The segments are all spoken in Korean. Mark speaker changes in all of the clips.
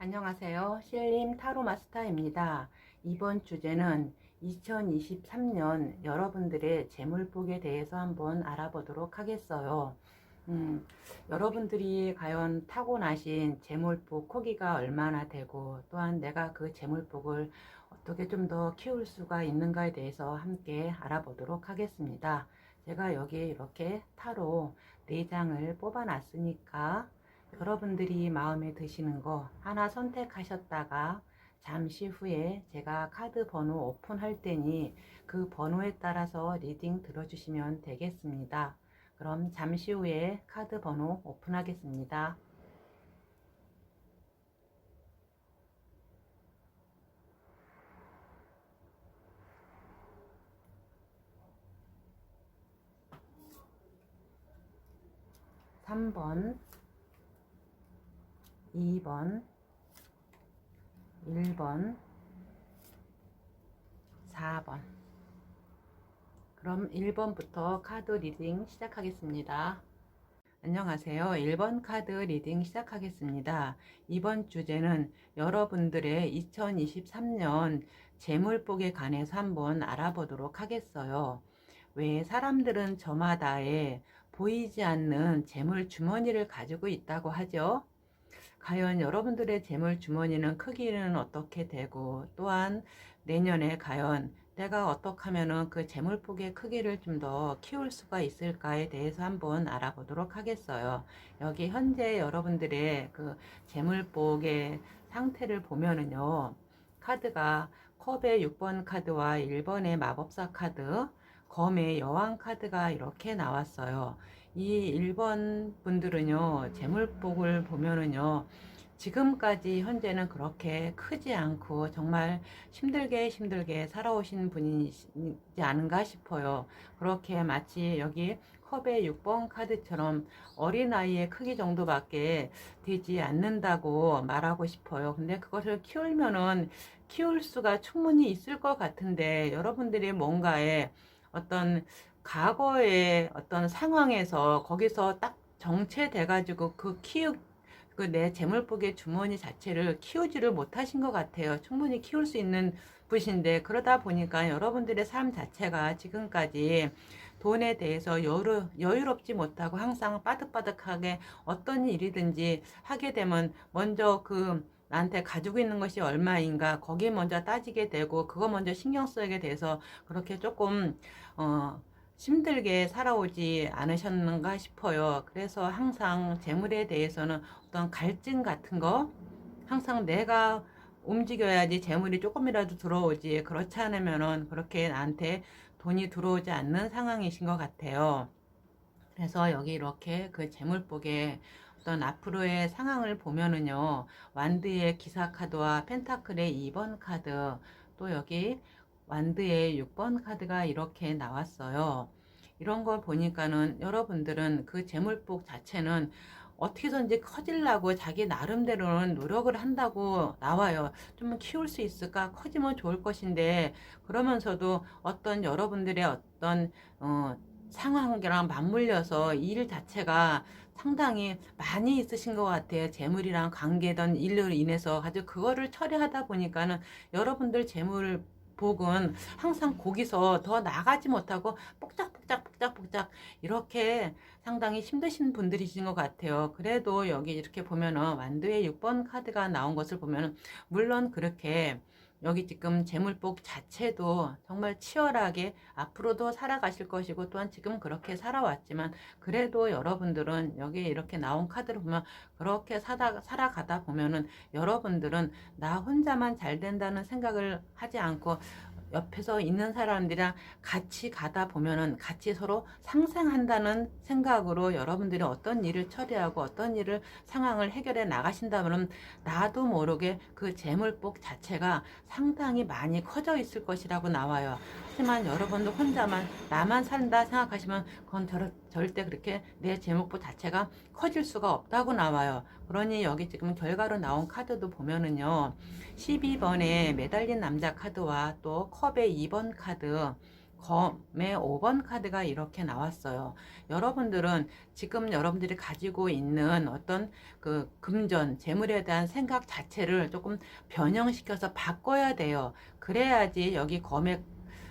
Speaker 1: 안녕하세요. 실림 타로 마스터입니다. 이번 주제는 2023년 여러분들의 재물복에 대해서 한번 알아보도록 하겠어요. 여러분들이 과연 타고나신 재물복 크기가 얼마나 되고, 또한 내가 그 재물복을 어떻게 좀 더 키울 수가 있는가에 대해서 함께 알아보도록 하겠습니다. 제가 여기 이렇게 타로 4장을 뽑아 놨으니까 여러분들이 마음에 드시는 거 하나 선택하셨다가 잠시 후에 제가 카드 번호 오픈할 테니 그 번호에 따라서 리딩 들어주시면 되겠습니다. 그럼 잠시 후에 카드 번호 오픈하겠습니다. (3번) (2번) (1번) (4번) 그럼 1번부터 카드 리딩 시작하겠습니다. 안녕하세요. 1번 카드 리딩 시작하겠습니다. 이번 주제는 여러분들의 2023년 재물복에 관해서 한번 알아보도록 하겠어요. 왜 사람들은 저마다의 보이지 않는 재물 주머니를 가지고 있다고 하죠? 과연 여러분들의 재물 주머니는 크기는 어떻게 되고, 또한 내년에 과연 내가 어떻게 하면은 그 재물복의 크기를 좀 더 키울 수가 있을까에 대해서 한번 알아보도록 하겠어요. 여기 현재 여러분들의 그 재물복의 상태를 보면은요, 카드가 컵의 6번 카드와 1번의 마법사 카드, 검의 여왕 카드가 이렇게 나왔어요. 이 1번 분들은요, 재물복을 보면은요, 지금까지 현재는 그렇게 크지 않고 정말 힘들게 살아오신 분이지 않은가 싶어요. 그렇게 마치 여기 컵의 6번 카드처럼 어린아이의 크기 정도밖에 되지 않는다고 말하고 싶어요. 근데 그것을 키울 수가 충분히 있을 것 같은데, 여러분들이 뭔가에 어떤 과거의 어떤 상황에서 거기서 딱 정체돼 가지고 그 내 재물복의 주머니 자체를 키우지를 못하신 것 같아요. 충분히 키울 수 있는 분인데, 그러다 보니까 여러분들의 삶 자체가 지금까지 돈에 대해서 여유롭지 못하고 항상 빠득빠득하게 어떤 일이든지 하게 되면 먼저 나한테 가지고 있는 것이 얼마인가 거기에 먼저 따지게 되고, 그거 먼저 신경 쓰게 돼서 그렇게 조금 힘들게 살아오지 않으셨는가 싶어요. 그래서 항상 재물에 대해서는 어떤 갈증 같은 거, 항상 내가 움직여야지 재물이 조금이라도 들어오지, 그렇지 않으면은 그렇게 나한테 돈이 들어오지 않는 상황이신 것 같아요. 그래서 여기 이렇게 그 재물복에 어떤 앞으로의 상황을 보면은요, 완드의 기사 카드와 펜타클의 2번 카드, 또 여기 완드의 6번 카드가 이렇게 나왔어요. 이런 걸 보니까는 여러분들은 그 재물복 자체는 어떻게든지 커질라고 자기 나름대로는 노력을 한다고 나와요. 좀 키울 수 있을까? 커지면 좋을 것인데, 그러면서도 어떤 여러분들의 어떤 상황이랑 맞물려서 일 자체가 상당히 많이 있으신 것 같아요. 재물이랑 관계된 일로 인해서 가지고 그거를 처리하다 보니까는 여러분들 재물 복은 항상 거기서 더 나가지 못하고 뽁짝뽁짝 이렇게 상당히 힘드신 분들이신 것 같아요. 그래도 여기 이렇게 보면은 완도의 6번 카드가 나온 것을 보면은, 물론 그렇게 여기 지금 재물복 자체도 정말 치열하게 앞으로도 살아가실 것이고, 또한 지금 그렇게 살아왔지만, 그래도 여러분들은 여기 이렇게 나온 카드를 보면 그렇게 살아가다 보면은 여러분들은 나 혼자만 잘 된다는 생각을 하지 않고 옆에서 있는 사람들이랑 같이 가다 보면은 같이 서로 상생한다는 생각으로 여러분들이 어떤 일을 처리하고 어떤 일을 상황을 해결해 나가신다면, 나도 모르게 그 재물복 자체가 상당히 많이 커져 있을 것이라고 나와요. 하지만 여러분도 혼자만 나만 산다 생각하시면 그건 절대 그렇게 내 재물복 자체가 커질 수가 없다고 나와요. 그러니 여기 지금 결과로 나온 카드도 보면은요, 12번에 매달린 남자 카드와 또 컵의 2번 카드, 검의 5번 카드가 이렇게 나왔어요. 여러분들은 지금 여러분들이 가지고 있는 어떤 그 금전, 재물에 대한 생각 자체를 조금 변형시켜서 바꿔야 돼요. 그래야지 여기 검의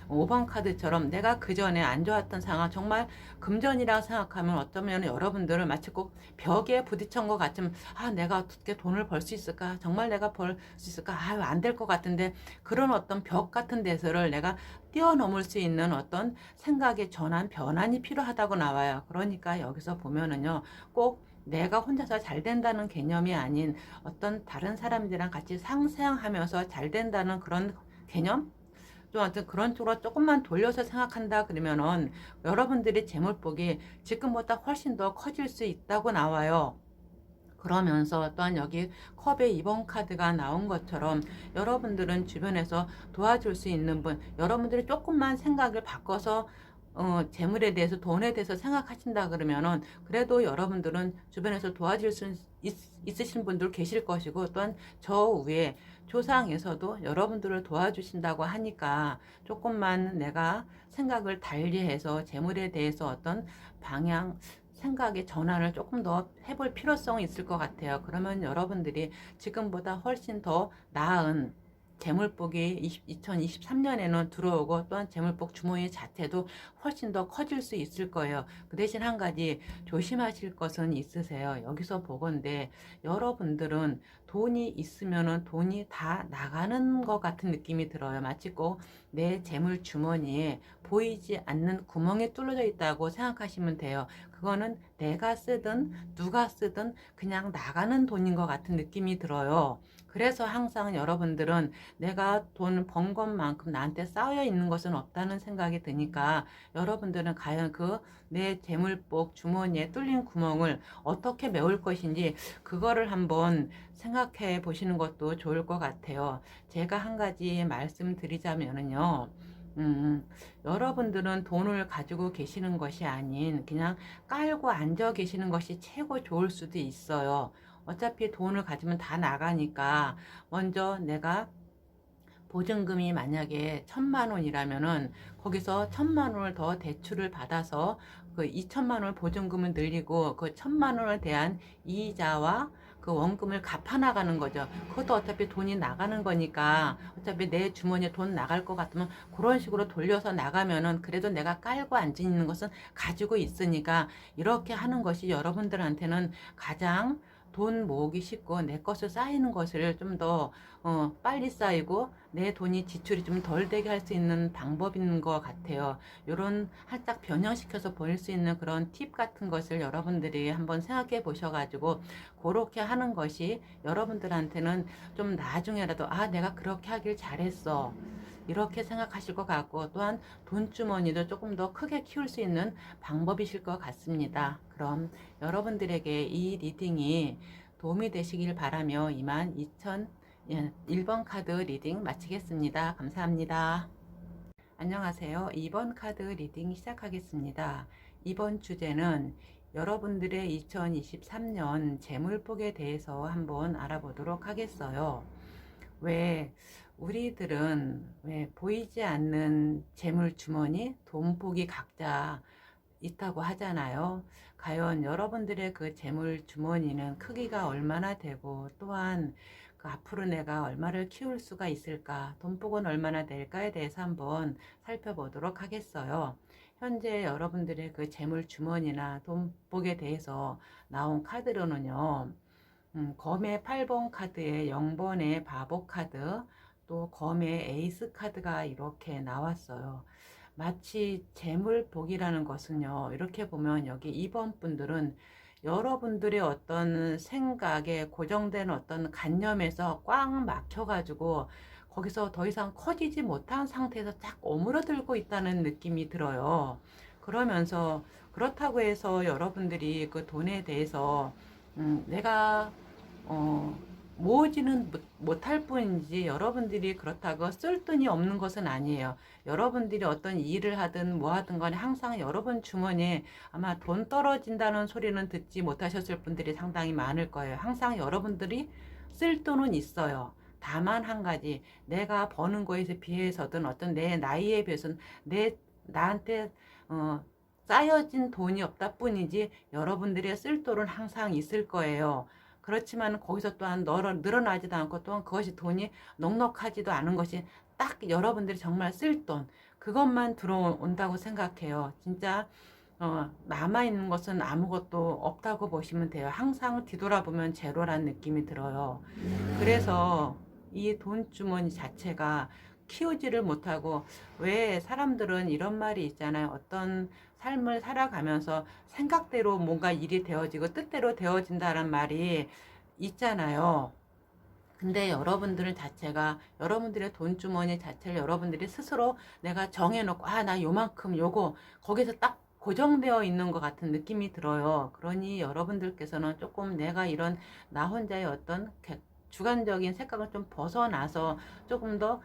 Speaker 1: 5번 카드처럼 내가 그 전에 안 좋았던 상황, 정말 금전이라고 생각하면 어쩌면 여러분들을 마치 꼭 벽에 부딪힌 것 같으면, 아, 내가 어떻게 돈을 벌 수 있을까? 정말 내가 벌 수 있을까? 아유, 안 될 것 같은데, 그런 어떤 벽 같은 데서를 내가 뛰어넘을 수 있는 어떤 생각의 전환, 변환이 필요하다고 나와요. 그러니까 여기서 보면은요, 꼭 내가 혼자서 잘 된다는 개념이 아닌 어떤 다른 사람들이랑 같이 상생하면서 잘 된다는 그런 개념? 좀 하여튼 그런 쪽으로 조금만 돌려서 생각한다 그러면은 여러분들의 재물복이 지금보다 훨씬 더 커질 수 있다고 나와요. 그러면서 또한 여기 컵의 2번 카드가 나온 것처럼 여러분들은 주변에서 도와줄 수 있는 분, 여러분들이 조금만 생각을 바꿔서 재물에 대해서, 돈에 대해서 생각하신다 그러면은 그래도 여러분들은 주변에서 도와줄 수 있으신 분들 계실 것이고, 또한 저 위에 조상에서도 여러분들을 도와주신다고 하니까 조금만 내가 생각을 달리해서 재물에 대해서 어떤 방향, 생각의 전환을 조금 더 해볼 필요성이 있을 것 같아요. 그러면 여러분들이 지금보다 훨씬 더 나은 재물복이 2023년에는 들어오고, 또한 재물복 주머니 자체도 훨씬 더 커질 수 있을 거예요. 그 대신 한 가지 조심하실 것은 있으세요. 여기서 보건데 여러분들은 돈이 있으면은 돈이 다 나가는 것 같은 느낌이 들어요. 마치 꼭 내 재물 주머니에 보이지 않는 구멍이 뚫려져 있다고 생각하시면 돼요. 그거는 내가 쓰든 누가 쓰든 그냥 나가는 돈인 것 같은 느낌이 들어요. 그래서 항상 여러분들은 내가 돈 번 것만큼 나한테 쌓여 있는 것은 없다는 생각이 드니까 여러분들은 과연 그 내 재물복 주머니에 뚫린 구멍을 어떻게 메울 것인지 그거를 한번 생각해 보시는 것도 좋을 것 같아요. 제가 한 가지 말씀드리자면은요. 여러분들은 돈을 가지고 계시는 것이 아닌 그냥 깔고 앉아 계시는 것이 최고 좋을 수도 있어요. 어차피 돈을 가지면 다 나가니까 먼저 내가 보증금이 만약에 1,000만 원이라면은 거기서 1,000만 원을 더 대출을 받아서 그 2천만 원을 보증금을 늘리고 그 1,000만 원에 대한 이자와 그 원금을 갚아 나가는 거죠. 그것도 어차피 돈이 나가는 거니까 어차피 내 주머니에 돈 나갈 것 같으면 그런 식으로 돌려서 나가면은 그래도 내가 깔고 앉아 있는 것은 가지고 있으니까 이렇게 하는 것이 여러분들한테는 가장 돈 모으기 쉽고 내 것을 쌓이는 것을 좀 더 빨리 쌓이고 내 돈이 지출이 좀 덜 되게 할 수 있는 방법인 것 같아요. 이런 살짝 변형시켜서 보일 수 있는 그런 팁 같은 것을 여러분들이 한번 생각해 보셔가지고 그렇게 하는 것이 여러분들한테는 좀 나중에라도, 아, 내가 그렇게 하길 잘했어, 이렇게 생각하실 것 같고, 또한 돈주머니도 조금 더 크게 키울 수 있는 방법이실 것 같습니다. 그럼 여러분들에게 이 리딩이 도움이 되시길 바라며 이만 1번 카드 리딩 마치겠습니다. 감사합니다. 안녕하세요. 2번 카드 리딩 시작하겠습니다. 이번 주제는 여러분들의 2023년 재물복에 대해서 한번 알아보도록 하겠어요. 왜 우리들은 왜 보이지 않는 재물 주머니, 돈복이 각자 있다고 하잖아요. 과연 여러분들의 그 재물 주머니는 크기가 얼마나 되고, 또한 그 앞으로 내가 얼마를 키울 수가 있을까, 돈복은 얼마나 될까에 대해서 한번 살펴보도록 하겠어요. 현재 여러분들의 그 재물 주머니나 돈복에 대해서 나온 카드로는요, 검의 8번 카드에 0번의 바보 카드, 또 검의 에이스 카드가 이렇게 나왔어요. 마치 재물복이라는 것은요, 이렇게 보면 여기 2번 분들은 여러분들의 어떤 생각에 고정된 어떤 관념에서 꽉 막혀가지고 거기서 더 이상 커지지 못한 상태에서 딱 오므러들고 있다는 느낌이 들어요. 그러면서 그렇다고 해서 여러분들이 그 돈에 대해서 내가 모으지는 못할 뿐이지 여러분들이 그렇다고 쓸 돈이 없는 것은 아니에요. 여러분들이 어떤 일을 하든 뭐 하든 간에 항상 여러분 주머니에 아마 돈 떨어진다는 소리는 듣지 못하셨을 분들이 상당히 많을 거예요. 항상 여러분들이 쓸 돈은 있어요. 다만 한 가지, 내가 버는 거에 비해서든 어떤 내 나이에 비해서는 내 나한테 쌓여진 돈이 없다 뿐이지 여러분들의 쓸 돈은 항상 있을 거예요. 그렇지만 거기서 또한 늘어나지도 않고 또한 그것이 돈이 넉넉하지도 않은 것이 딱 여러분들이 정말 쓸 돈, 그것만 들어온다고 생각해요. 진짜 남아있는 것은 아무것도 없다고 보시면 돼요. 항상 뒤돌아보면 제로란 느낌이 들어요. 그래서 이 돈 주머니 자체가 키우지를 못하고, 왜 사람들은 이런 말이 있잖아요. 어떤 삶을 살아가면서 생각대로 뭔가 일이 되어지고 뜻대로 되어진다는 말이 있잖아요. 근데 여러분들 자체가, 여러분들의 돈 주머니 자체를 여러분들이 스스로 내가 정해놓고, 나 요만큼 요거 거기서 딱 고정되어 있는 것 같은 느낌이 들어요. 그러니 여러분들께서는 조금 내가 이런 나 혼자의 어떤 주관적인 생각을 좀 벗어나서 조금 더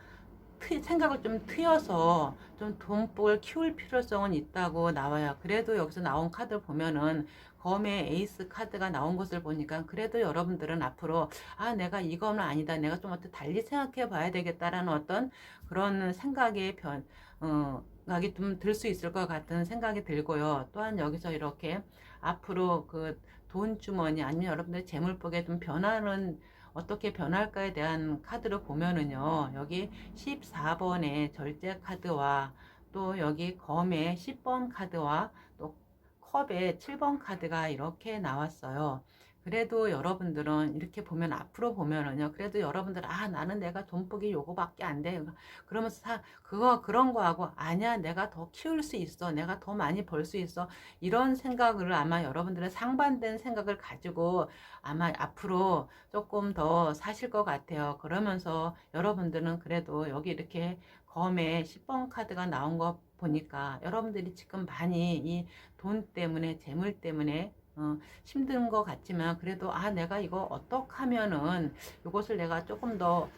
Speaker 1: 생각을 좀 트여서 좀 돈복을 키울 필요성은 있다고 나와요. 그래도 여기서 나온 카드 보면은 검의 에이스 카드가 나온 것을 보니까, 그래도 여러분들은 앞으로 내가 이거는 아니다, 내가 좀 어떻게 달리 생각해 봐야 되겠다라는 어떤 그런 생각의 각이 좀 들 수 있을 것 같은 생각이 들고요. 또한 여기서 이렇게 앞으로 그 돈 주머니 아니면 여러분들 재물복에 좀 변화는 어떻게 변할까에 대한 카드를 보면은요, 여기 14번의 절제 카드와 또 여기 검의 10번 카드와 또 컵의 7번 카드가 이렇게 나왔어요. 그래도 여러분들은 이렇게 보면, 앞으로 보면은요, 그래도 여러분들 나는 내가 돈복이 요거밖에 안 돼, 그러면서 그런 거하고, 아니야 내가 더 키울 수 있어, 내가 더 많이 벌 수 있어, 이런 생각을 아마 여러분들은 상반된 생각을 가지고 아마 앞으로 조금 더 사실 것 같아요. 그러면서 여러분들은 그래도 여기 이렇게 검에 10번 카드가 나온 거 보니까 여러분들이 지금 많이 이 돈 때문에, 재물 때문에 힘든 것 같지만, 그래도 내가 이거 어떻게 하면은 이것을 내가 조금 더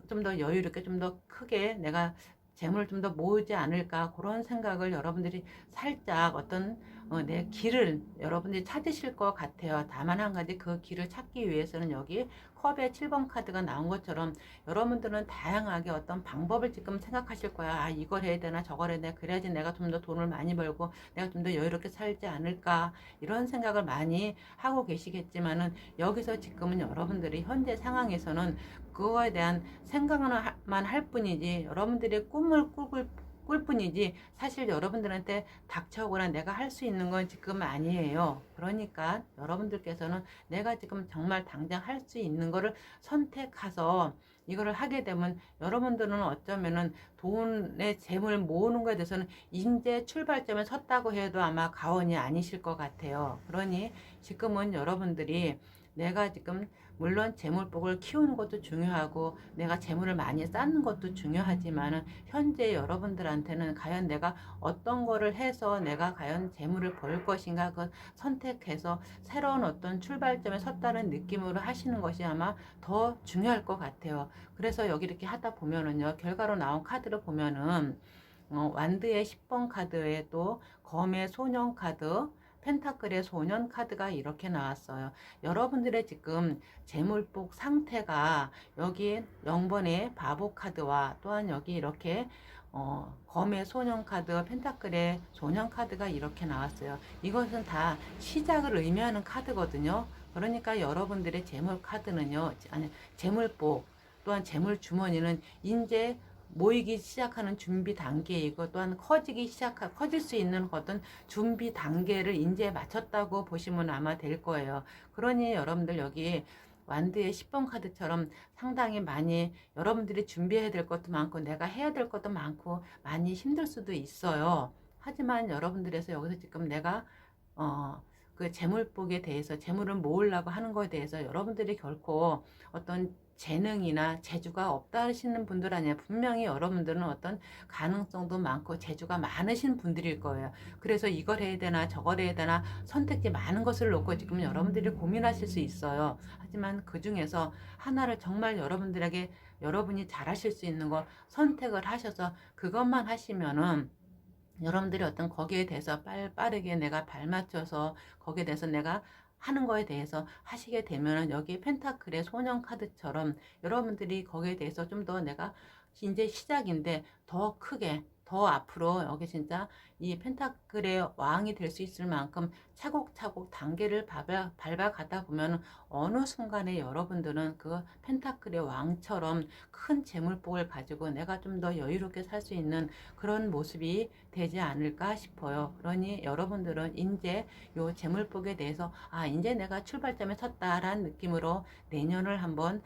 Speaker 1: 좀 더 여유 있게, 좀 더 크게 내가 재물을 좀 더 모으지 않을까, 그런 생각을 여러분들이 살짝 어떤 내 길을 여러분들이 찾으실 것 같아요. 다만 한 가지, 그 길을 찾기 위해서는 여기 컵의 7번 카드가 나온 것처럼 여러분들은 다양하게 어떤 방법을 지금 생각하실 거야. 이걸 해야 되나 저걸 해야 되나, 그래야지 내가 좀 더 돈을 많이 벌고 내가 좀 더 여유롭게 살지 않을까, 이런 생각을 많이 하고 계시겠지만은, 여기서 지금은 여러분들이 현재 상황에서는 그거에 대한 생각만 할 뿐이지, 여러분들의 꿈을 꿀 뿐이지, 사실 여러분들한테 닥쳐오거나 내가 할 수 있는 건 지금 아니에요. 그러니까 여러분들께서는 내가 지금 정말 당장 할 수 있는 거를 선택해서 이거를 하게 되면, 여러분들은 어쩌면은 돈의 재물 모으는 거에 대해서는 인제 출발점에 섰다고 해도 아마 과언이 아니실 것 같아요. 그러니 지금은 여러분들이 내가 지금, 물론 재물복을 키우는 것도 중요하고 내가 재물을 많이 쌓는 것도 중요하지만, 현재 여러분들한테는 과연 내가 어떤 거를 해서 내가 과연 재물을 벌 것인가, 그 선택해서 새로운 어떤 출발점에 섰다는 느낌으로 하시는 것이 아마 더 중요할 것 같아요. 그래서 여기 이렇게 하다 보면은요, 결과로 나온 카드를 보면은 완드의 10번 카드에 또 검의 소년 카드, 펜타클의 소년 카드가 이렇게 나왔어요. 여러분들의 지금 재물복 상태가 여기 0번의 바보 카드와 또한 여기 이렇게 검의 소년 카드, 펜타클의 소년 카드가 이렇게 나왔어요. 이것은 다 시작을 의미하는 카드거든요. 그러니까 여러분들의 재물 카드는요, 재물복 또한 재물 주머니는 이제 모이기 시작하는 준비 단계이고, 또한 커질 수 있는 어떤 준비 단계를 이제 마쳤다고 보시면 아마 될 거예요. 그러니 여러분들 여기 완드의 10번 카드처럼 상당히 많이 여러분들이 준비해야 될 것도 많고 내가 해야 될 것도 많고 많이 힘들 수도 있어요. 하지만 여러분들에서 여기서 지금 내가 그 재물복에 대해서, 재물을 모으려고 하는 거에 대해서 여러분들이 결코 어떤 재능이나 재주가 없다 하시는 분들 아니에요. 분명히 여러분들은 어떤 가능성도 많고 재주가 많으신 분들일 거예요. 그래서 이걸 해야 되나 저걸 해야 되나 선택지 많은 것을 놓고 지금 여러분들이 고민하실 수 있어요. 하지만 그 중에서 하나를 정말 여러분들에게, 여러분이 잘하실 수 있는 거 선택을 하셔서 그것만 하시면은, 여러분들이 어떤 거기에 대해서 빠르게 내가 발맞춰서 거기에 대해서 내가 하는 거에 대해서 하시게 되면은, 여기 펜타클의 소년 카드처럼 여러분들이 거기에 대해서 좀 더 내가 이제 시작인데 더 크게 더 앞으로 여기 진짜 이 펜타클의 왕이 될 수 있을 만큼 차곡차곡 단계를 밟아가다 보면 어느 순간에 여러분들은 그 펜타클의 왕처럼 큰 재물복을 가지고 내가 좀 더 여유롭게 살 수 있는 그런 모습이 되지 않을까 싶어요. 그러니 여러분들은 이제 요 재물복에 대해서 이제 내가 출발점에 섰다라는 느낌으로 내년을 한번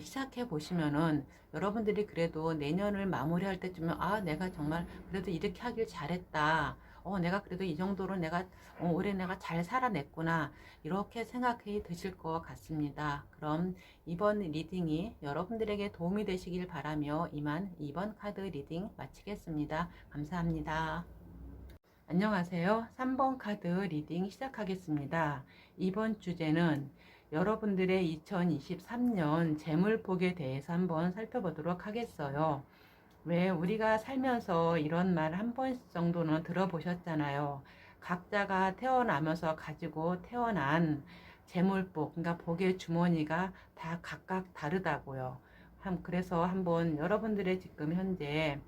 Speaker 1: 시작해 보시면은 여러분들이 그래도 내년을 마무리할 때쯤은 내가 정말 그래도 이렇게 하길 잘했다. 내가 그래도 이 정도로 내가 올해 내가 잘 살아냈구나. 이렇게 생각이 드실 것 같습니다. 그럼 이번 리딩이 여러분들에게 도움이 되시길 바라며 이만 2번 카드 리딩 마치겠습니다. 감사합니다. 안녕하세요. 3번 카드 리딩 시작하겠습니다. 이번 주제는 여러분들의 2023년 재물복에 대해서 한번 살펴보도록 하겠어요. 왜 우리가 살면서 이런 말 한 번 정도는 들어보셨잖아요. 각자가 태어나면서 가지고 태어난 재물복, 그러니까 복의 주머니가 다 각각 다르다고요. 그래서 한번 여러분들의 지금 현재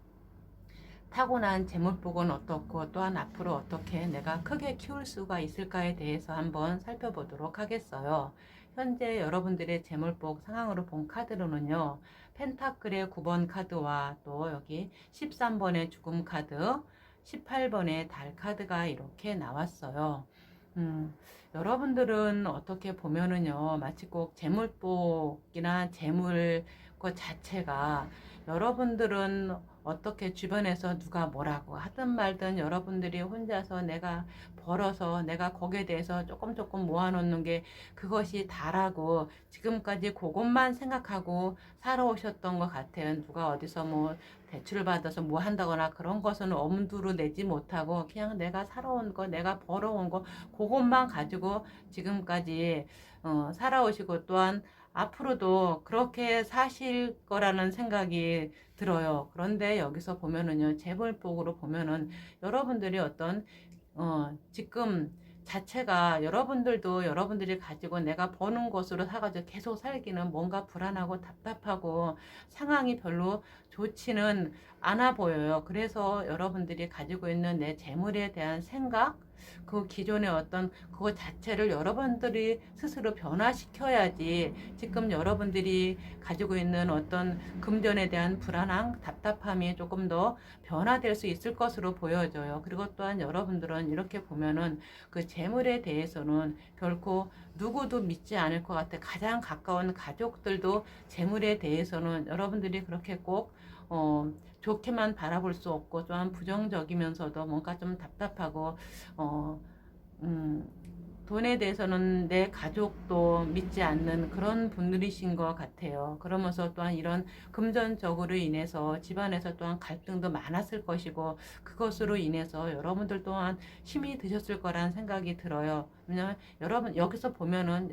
Speaker 1: 타고난 재물복은 어떻고 또한 앞으로 어떻게 내가 크게 키울 수가 있을까에 대해서 한번 살펴보도록 하겠어요. 현재 여러분들의 재물복 상황으로 본 카드로는요. 펜타클의 9번 카드와 또 여기 13번의 죽음 카드, 18번의 달 카드가 이렇게 나왔어요. 여러분들은 어떻게 보면은요. 마치 꼭 재물복이나 재물 것 자체가 여러분들은 어떻게 주변에서 누가 뭐라고 하든 말든 여러분들이 혼자서 내가 벌어서 내가 거기에 대해서 조금 모아놓는 게 그것이 다라고 지금까지 그것만 생각하고 살아오셨던 것 같아요. 누가 어디서 뭐 대출을 받아서 뭐 한다거나 그런 것은 엄두로 내지 못하고 그냥 내가 살아온 거 내가 벌어온 거 그것만 가지고 지금까지 살아오시고 또한 앞으로도 그렇게 사실 거라는 생각이 들어요. 그런데 여기서 보면은요, 재물복으로 보면은 여러분들이 어떤, 지금 자체가 여러분들도 여러분들이 가지고 내가 버는 것으로 사가지고 계속 살기는 뭔가 불안하고 답답하고 상황이 별로 좋지는 않아 보여요. 그래서 여러분들이 가지고 있는 내 재물에 대한 생각, 그 기존의 어떤 그거 자체를 여러분들이 스스로 변화시켜야지 지금 여러분들이 가지고 있는 어떤 금전에 대한 불안함, 답답함이 조금 더 변화될 수 있을 것으로 보여져요. 그리고 또한 여러분들은 이렇게 보면은 그 재물에 대해서는 결코 누구도 믿지 않을 것 같아. 가장 가까운 가족들도 재물에 대해서는 여러분들이 그렇게 꼭 좋게만 바라볼 수 없고 또한 부정적이면서도 뭔가 좀 답답하고 어, 음, 돈에 대해서는 내 가족도 믿지 않는 그런 분들이신 것 같아요. 그러면서 또한 이런 금전적으로 인해서 집안에서 또한 갈등도 많았을 것이고 그것으로 인해서 여러분들 또한 힘이 드셨을 거란 생각이 들어요. 왜냐면 여러분 여기서 보면은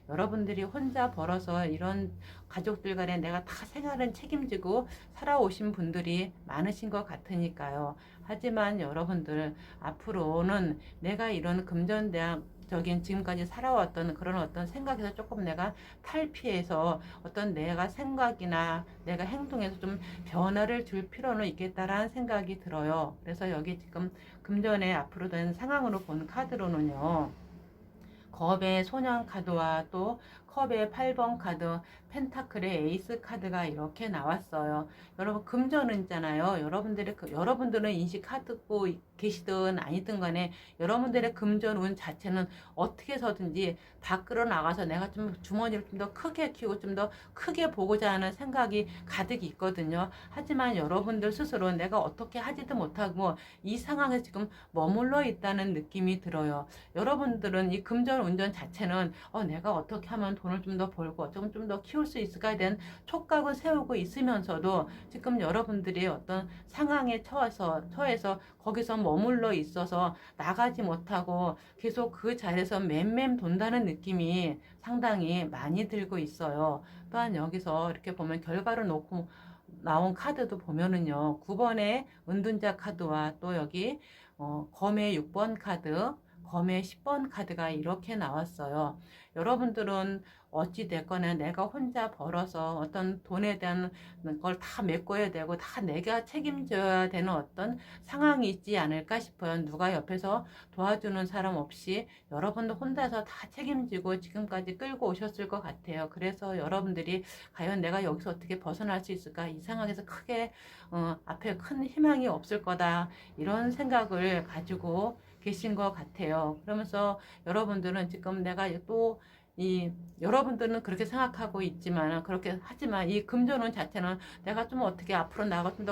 Speaker 1: 여러분들이 혼자 벌어서 이런 가족들 간에 내가 다 생활은 책임지고 살아오신 분들이 많으신 것 같으니까요. 하지만 여러분들 앞으로는 내가 이런 금전적인 지금까지 살아왔던 그런 어떤 생각에서 조금 내가 탈피해서 어떤 내가 생각이나 내가 행동에서 좀 변화를 줄 필요는 있겠다라는 생각이 들어요. 그래서 여기 지금 금전의 앞으로 된 상황으로 본 카드로는요. 겁의 소년 카드와 또 컵의 8번 카드, 펜타클의 에이스 카드가 이렇게 나왔어요. 여러분 금전은 있잖아요. 여러분들은 인식하고 계시든 아니든 간에 여러분들의 금전 운 자체는 어떻게 해서든지 밖으로 나가서 내가 좀 주머니를 좀 더 크게 키우고 좀 더 크게 보고자 하는 생각이 가득 있거든요. 하지만 여러분들 스스로 내가 어떻게 하지도 못하고 이 상황에 지금 머물러 있다는 느낌이 들어요. 여러분들은 이 금전 운전 자체는 내가 어떻게 하면 돈을 좀 더 벌고 좀 더 키울 수 있을까에 대한 촉각을 세우고 있으면서도 지금 여러분들이 어떤 상황에 처해서 거기서 머물러 있어서 나가지 못하고 계속 그 자리에서 맴맴 돈다는 느낌이 상당히 많이 들고 있어요. 또한 여기서 이렇게 보면 결과를 놓고 나온 카드도 보면은요. 9번의 은둔자 카드와 또 여기 검의 6번 카드, 검의 10번 카드가 이렇게 나왔어요. 여러분들은 어찌 됐거나 내가 혼자 벌어서 어떤 돈에 대한 걸 다 메꿔야 되고 다 내가 책임져야 되는 어떤 상황이 있지 않을까 싶어요. 누가 옆에서 도와주는 사람 없이 여러분도 혼자서 다 책임지고 지금까지 끌고 오셨을 것 같아요. 그래서 여러분들이 과연 내가 여기서 어떻게 벗어날 수 있을까? 이 상황에서 크게 앞에 큰 희망이 없을 거다. 이런 생각을 가지고 계신 것 같아요. 그러면서 여러분들은 지금 내가 또 여러분들은 그렇게 생각하고 있지만, 그렇게 하지만 이 금전운 자체는 내가 좀 어떻게 앞으로 나가 좀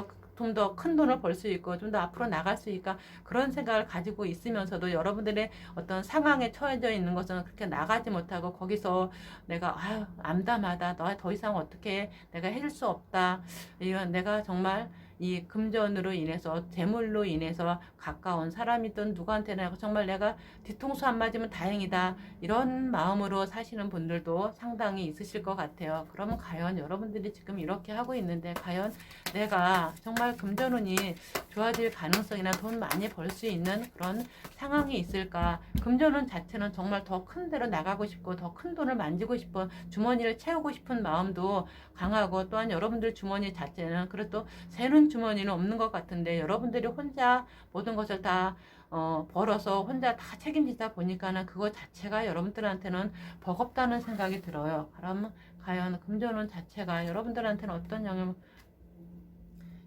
Speaker 1: 더 큰 돈을 벌 수 있고 좀 더 앞으로 나갈 수 있을까 그런 생각을 가지고 있으면서도 여러분들의 어떤 상황에 처해져 있는 것은 그렇게 나가지 못하고 거기서 내가 아유 암담하다 너 더 이상 어떻게 내가 해줄 수 없다 이런 내가 정말 이 금전으로 인해서 재물로 인해서 가까운 사람이든 누구한테나 정말 내가 뒤통수 안 맞으면 다행이다 이런 마음으로 사시는 분들도 상당히 있으실 것 같아요. 그러면 과연 여러분들이 지금 이렇게 하고 있는데 과연 내가 정말 금전운이 좋아질 가능성이나 돈 많이 벌 수 있는 그런 상황이 있을까? 금전운 자체는 정말 더 큰 데로 나가고 싶고 더 큰 돈을 만지고 싶어 주머니를 채우고 싶은 마음도 강하고 또한 여러분들 주머니 자체는 그래도 새는 주머니는 없는 것 같은데 여러분들이 혼자 모든 것을 다 벌어서 혼자 다 책임지다 보니까는 그거 자체가 여러분들한테는 버겁다는 생각이 들어요. 그럼 과연 금전운 자체가 여러분들한테는 어떤 영향을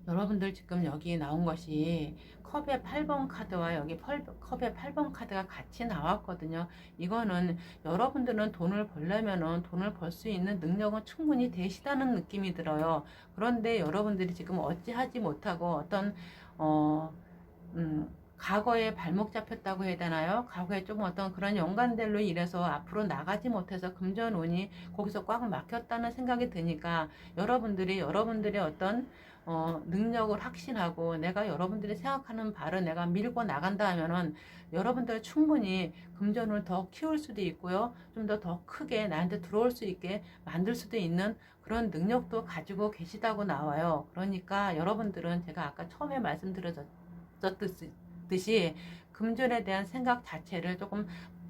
Speaker 1: 여러분들 지금 여기 나온 것이 컵의 8번 카드와 여기 컵의 8번 카드가 같이 나왔거든요. 이거는 여러분들은 돈을 벌려면은 돈을 벌 수 있는 능력은 충분히 되시다는 느낌이 들어요. 그런데 여러분들이 지금 어찌하지 못하고 어떤 어, 과거에 발목 잡혔다고 해야 되나요? 과거에 좀 어떤 그런 연관들로 인해서 앞으로 나가지 못해서 금전운이 거기서 꽉 막혔다는 생각이 드니까 여러분들이 여러분들의 어떤 능력을 확신하고 내가 여러분들이 생각하는 바를 내가 밀고 나간다 하면은 여러분들 충분히 금전을 더 키울 수도 있고요. 좀 더 크게 나한테 들어올 수 있게 만들 수도 있는 그런 능력도 가지고 계시다고 나와요. 그러니까 여러분들은 제가 아까 처음에 말씀드렸듯이 금전에 대한 생각 자체를 조금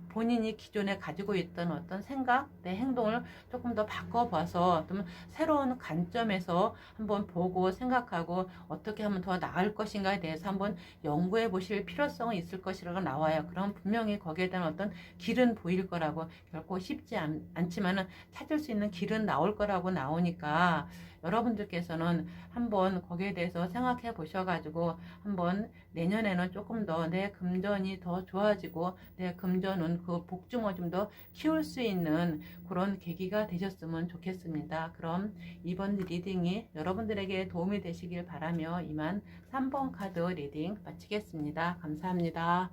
Speaker 1: 본인이 기존에 가지고 있던 어떤 생각, 내 행동을 조금 더 바꿔봐서 좀 새로운 관점에서 한번 보고 생각하고 어떻게 하면 더 나을 것인가에 대해서 한번 연구해 보실 필요성은 있을 것이라고 나와요. 그럼 분명히 거기에 대한 어떤 길은 보일 거라고 결코 쉽지 않지만은 찾을 수 있는 길은 나올 거라고 나오니까 여러분들께서는 한번 거기에 대해서 생각해 보셔가지고 한번 내년에는 조금 더 내 금전이 더 좋아지고 내 금전은 그 복중을 좀 더 키울 수 있는 그런 계기가 되셨으면 좋겠습니다. 그럼 이번 리딩이 여러분들에게 도움이 되시길 바라며 이만 3번 카드 리딩 마치겠습니다. 감사합니다.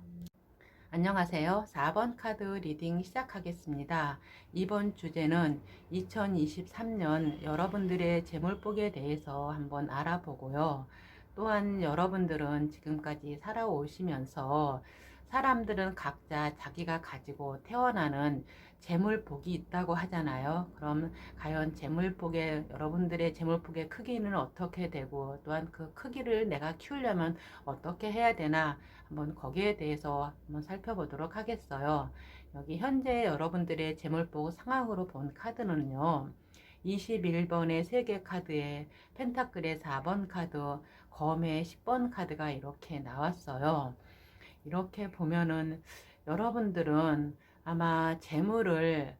Speaker 1: 안녕하세요. 4번 카드 리딩 시작하겠습니다. 이번 주제는 2023년 여러분들의 재물복에 대해서 한번 알아보고요. 또한 여러분들은 지금까지 살아오시면서 사람들은 각자 자기가 가지고 태어나는 재물복이 있다고 하잖아요. 그럼 과연 재물복의 여러분들의 재물복의 크기는 어떻게 되고 또한 그 크기를 내가 키우려면 어떻게 해야 되나 한번 거기에 대해서 한번 살펴보도록 하겠어요. 여기 현재 여러분들의 재물복 상황으로 본 카드는요. 21번의 3개 카드에 펜타클의 4번 카드, 검의 10번 카드가 이렇게 나왔어요. 이렇게 보면은 여러분들은 아마 재물을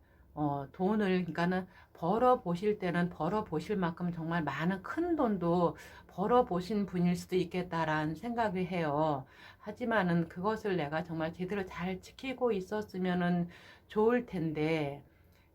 Speaker 1: 돈을 그러니까는 벌어 보실 때는 벌어 보실 만큼 정말 많은 큰 돈도 벌어 보신 분일 수도 있겠다라는 생각을 해요. 하지만은 그것을 내가 정말 제대로 잘 지키고 있었으면은 좋을 텐데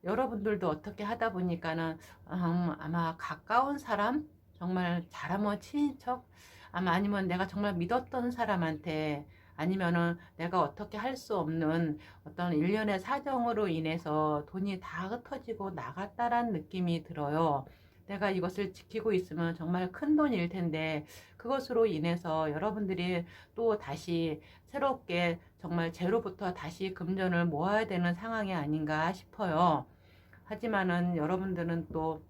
Speaker 1: 여러분들도 어떻게 하다 보니까는 아마 가까운 사람 정말 잘하면 친인척 아니면 내가 정말 믿었던 사람한테 아니면은 내가 어떻게 할 수 없는 어떤 일련의 사정으로 인해서 돈이 다 흩어지고 나갔다라는 느낌이 들어요. 내가 이것을 지키고 있으면 정말 큰 돈일 텐데 그것으로 인해서 여러분들이 또 다시 새롭게 정말 제로부터 다시 금전을 모아야 되는 상황이 아닌가 싶어요. 하지만은 여러분들은 또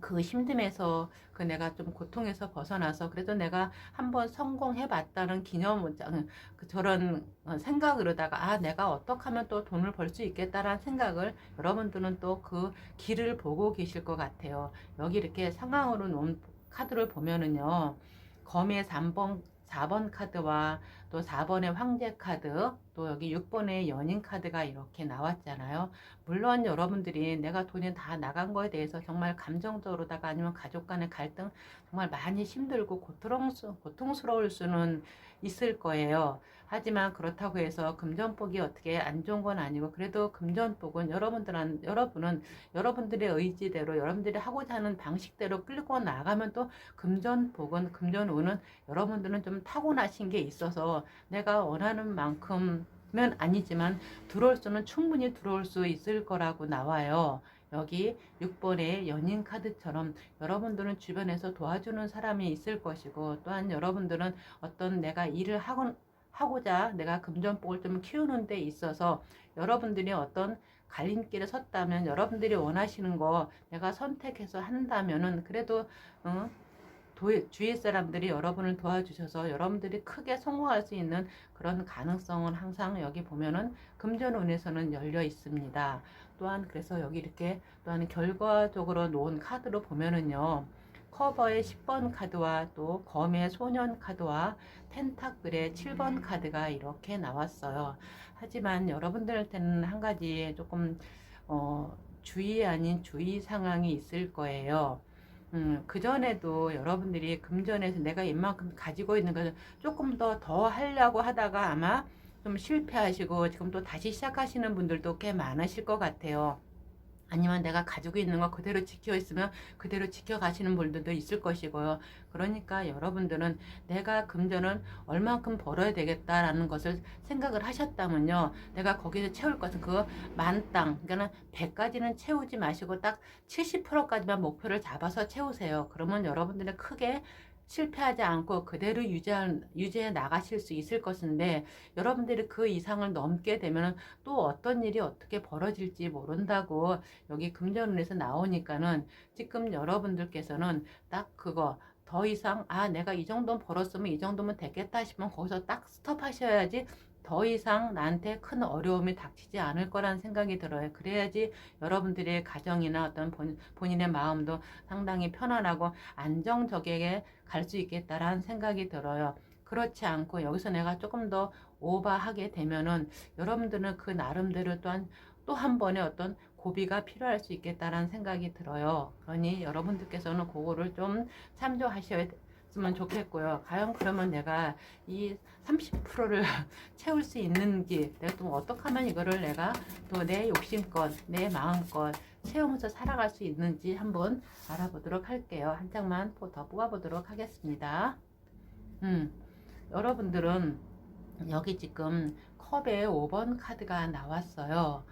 Speaker 1: 그 힘듦에서 그 내가 좀 고통에서 벗어나서 그래도 내가 한번 성공해 봤다는 기념 그 저런 생각으로다가 아 내가 어떻게 하면 또 돈을 벌 수 있겠다라는 생각을 여러분들은 또 그 길을 보고 계실 것 같아요. 여기 이렇게 상황으로 놓은 카드를 보면은요. 검의 4번 카드와 또 4번의 황제 카드, 또 여기 6번의 연인 카드가 이렇게 나왔잖아요. 물론 여러분들이 내가 돈이 다 나간 거에 대해서 정말 감정적으로다가 아니면 가족 간의 갈등 정말 많이 힘들고 고통스러울 수는 있을 거예요. 하지만 그렇다고 해서 금전복이 어떻게 안 좋은 건 아니고 그래도 금전복은 여러분은 여러분들의 의지대로 여러분들이 하고자 하는 방식대로 끌고 나가면 또 금전운은 여러분들은 좀 타고나신 게 있어서 내가 원하는 만큼은 아니지만 들어올 수는 충분히 들어올 수 있을 거라고 나와요. 여기 6번의 연인 카드처럼 여러분들은 주변에서 도와주는 사람이 있을 것이고 또한 여러분들은 어떤 내가 일을 하고자 내가 금전복을 좀 키우는 데 있어서 여러분들이 어떤 갈림길에 섰다면 여러분들이 원하시는 거 내가 선택해서 한다면은 그래도 주위 사람들이 여러분을 도와주셔서 여러분들이 크게 성공할 수 있는 그런 가능성은 항상 여기 보면은 금전운에서는 열려 있습니다. 또한 그래서 여기 이렇게 또한 결과적으로 놓은 카드로 보면은요. 커버의 10번 카드와 또 검의 소년 카드와 펜타클의 7번 카드가 이렇게 나왔어요. 하지만 여러분들한테는 한 가지 조금 주의 아닌 주의 상황이 있을 거예요. 그전에도 여러분들이 금전에서 내가 이만큼 가지고 있는 것을 조금 더 하려고 하다가 아마 좀 실패하시고 지금 또 다시 시작하시는 분들도 꽤 많으실 것 같아요. 아니면 내가 가지고 있는 거 그대로 지켜 있으면 그대로 지켜가시는 분들도 있을 것이고요. 그러니까 여러분들은 내가 금전은 얼만큼 벌어야 되겠다라는 것을 생각을 하셨다면요. 내가 거기서 채울 것은 그 만땅, 그러니까 100까지는 채우지 마시고 딱 70%까지만 목표를 잡아서 채우세요. 그러면 여러분들은 크게 실패하지 않고 그대로 유지해 나가실 수 있을 것인데 여러분들이 그 이상을 넘게 되면 또 어떤 일이 어떻게 벌어질지 모른다고 여기 금전운에서 나오니까는 지금 여러분들께서는 딱 그거 더 이상 내가 이 정도는 벌었으면 이 정도면 됐겠다 싶으면 거기서 딱 스톱하셔야지 더 이상 나한테 큰 어려움이 닥치지 않을 거라는 생각이 들어요. 그래야지 여러분들의 가정이나 어떤 본인의 마음도 상당히 편안하고 안정적이게 갈 수 있겠다라는 생각이 들어요. 그렇지 않고 여기서 내가 조금 더 오버하게 되면은 여러분들은 그 나름대로 또한 또 한 번의 어떤 고비가 필요할 수 있겠다라는 생각이 들어요. 그러니 여러분들께서는 그거를 좀 참조하셨으면 좋겠고요. 과연 그러면 내가 이 30%를 채울 수 있는지 내가 또 어떻게 하면 이거를 내가 또 내 욕심껏 내 마음껏 채우면서 살아갈 수 있는지 한번 알아보도록 할게요. 한 장만 더 뽑아보도록 하겠습니다. 여러분들은 여기 지금 컵에 5번 카드가 나왔어요.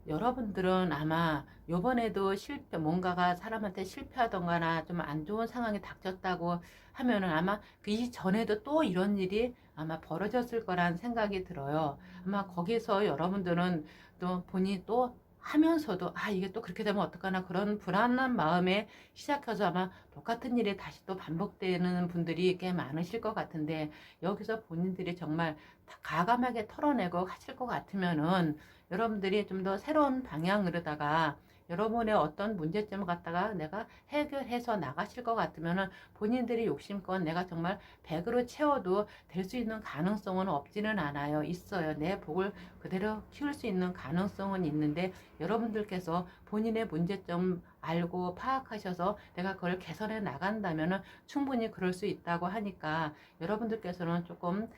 Speaker 1: 여러분들은 아마 요번에도 뭔가가 사람한테 실패하던가나 좀 안 좋은 상황이 닥쳤다고 하면은 아마 그 이전에도 또 이런 일이 아마 벌어졌을 거란 생각이 들어요. 아마 거기서 여러분들은 또 본인이 또 하면서도 이게 또 그렇게 되면 어떡하나 그런 불안한 마음에 시작해서 아마 똑같은 일이 다시 또 반복되는 분들이 꽤 많으실 것 같은데 여기서 본인들이 정말 과감하게 털어내고 하실 것 같으면은 여러분들이 좀 더 새로운 방향으로다가 여러분의 어떤 문제점을 갖다가 내가 해결해서 나가실 것 같으면은 본인들이 욕심껏 내가 정말 100으로 채워도 될 수 있는 가능성은 없지는 않아요. 있어요. 내 복을 그대로 키울 수 있는 가능성은 있는데 여러분들께서 본인의 문제점 알고 파악하셔서 내가 그걸 개선해 나간다면은 충분히 그럴 수 있다고 하니까 여러분들께서는 조금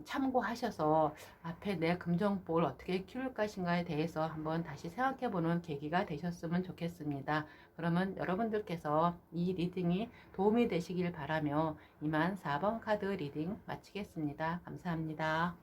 Speaker 1: 참고하셔서 앞에 내 금전복을 어떻게 키울 것인가에 대해서 한번 다시 생각해보는 계기가 되셨으면 좋겠습니다. 그러면 여러분들께서 이 리딩이 도움이 되시길 바라며 이만 4번 카드 리딩 마치겠습니다. 감사합니다.